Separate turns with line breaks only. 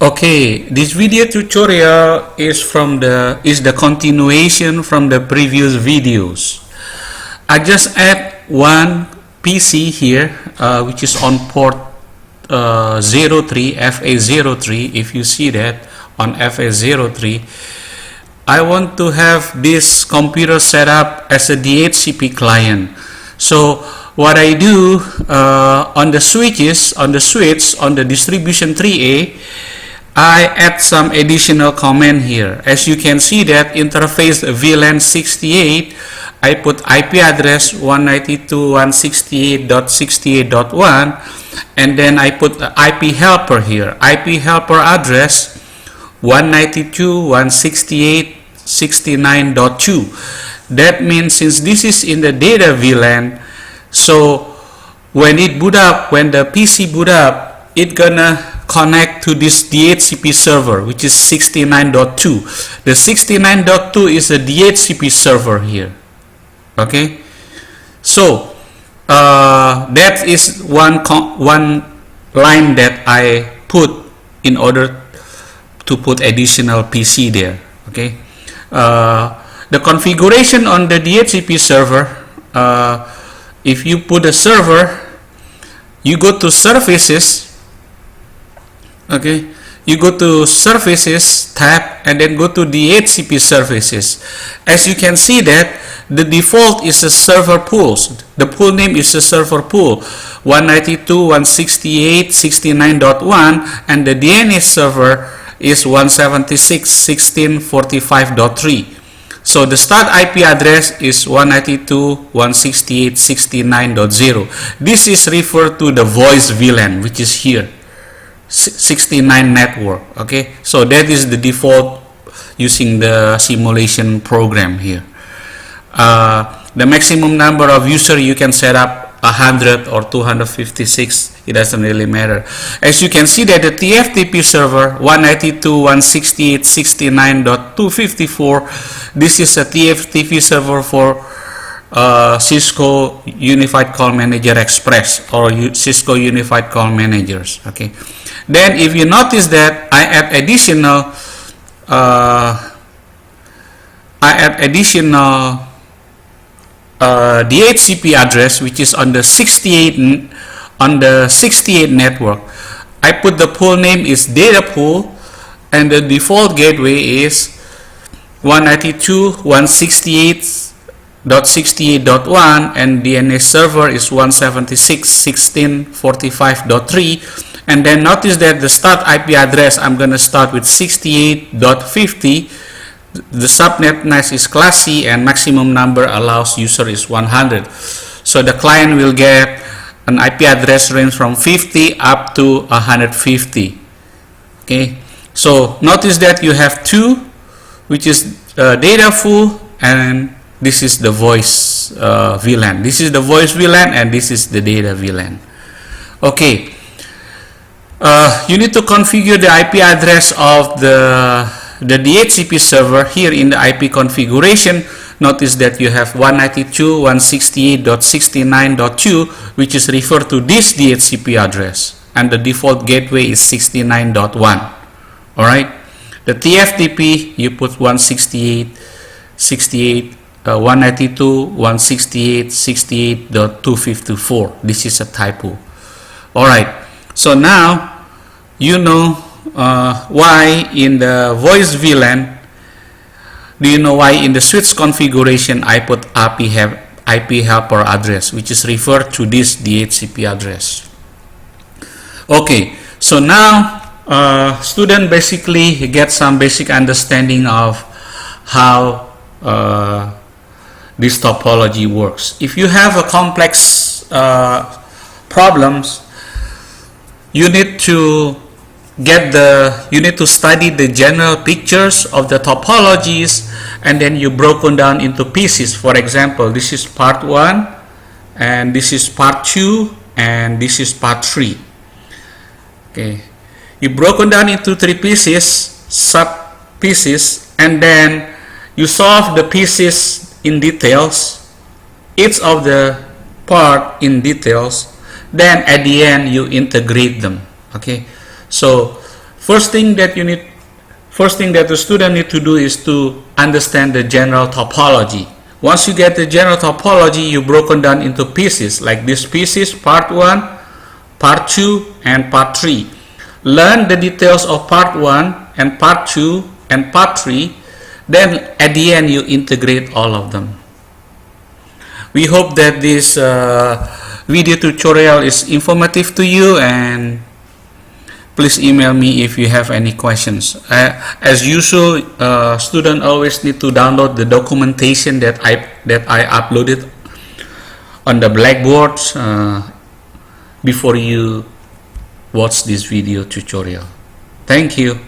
Okay, this video tutorial is the continuation from the previous videos. I just add one PC here, which is on port 03 FA03. If you see that on FA03, I want to have this computer set up as a DHCP client. So what I do on the switch on the distribution 3A, I add some additional comment here. As you can see that interface VLAN 68, I put IP address 192.168.68.1, and then I put the IP helper here. IP helper address 192.168.69.2. That means since this is in the data VLAN, so when it boot up, when the PC boot up, it gonna connect to this DHCP server, which is 69.2. The 69.2 is a DHCP server here. Okay, so that is one line that I put in order to put additional PC there. Okay, the configuration on the DHCP server, if you put a server, you go to services. Okay, you go to services tab and then go to DHCP services. As you can see that the default is a server pools. The pool name is a server pool 192.168.69.1, and the DNS server is 176.16.45.3. So the start IP address is 192.168.69.0. This is referred to the voice VLAN, which is here, 69 network. Okay, so that is the default using the simulation program here. The maximum number of user you can set up 100 or 256, it doesn't really matter. As you can see that the TFTP server 192.168.69.254, this is a TFTP server for Cisco Unified Call Manager Express or Cisco Unified Call Managers. Okay, then if you notice that I add additional DHCP address, which is on the 68 network. I put the pool name is data pool, and the default gateway is 192.168.68.1, and DNS server is 176.16.45.3. and then notice that the start IP address, I'm gonna start with 68.50. The subnet NAS is class C, and maximum number allows user is 100. So the client will get an IP address range from 50 up to 150. Okay, so notice that you have two, which is data full, and this is the voice VLAN. This is the voice VLAN, and this is the data VLAN. Okay, you need to configure the IP address of the DHCP server here in the IP configuration. Notice that you have 192.168.69.2, which is referred to this DHCP address, and the default gateway is 69.1. all right, the TFTP you put 192.168.68.254. this is a typo. All right, so now you know why in the voice VLAN, do you know why in the switch configuration I put IP helper address, which is referred to this DHCP address. Okay, so now student basically get some basic understanding of how this topology works. If you have a complex problems, you need to study the general pictures of the topologies, and then you broken down into pieces. For example, this is part 1, and this is part 2, and this is part 3. Okay, you broken down into 3 pieces, sub pieces, and then you solve the pieces in details, each of the part in details. Then at the end you integrate them. Okay, so First thing that the student need to do is to understand the general topology. Once you get the general topology, you broken down into pieces like these pieces: part 1, part 2, and part 3. Learn the details of part 1 and part 2 and part 3. Then at the end you integrate all of them. We hope that this video tutorial is informative to you, and please email me if you have any questions. As usual, students always need to download the documentation that I uploaded on the Blackboard before you watch this video tutorial. Thank you.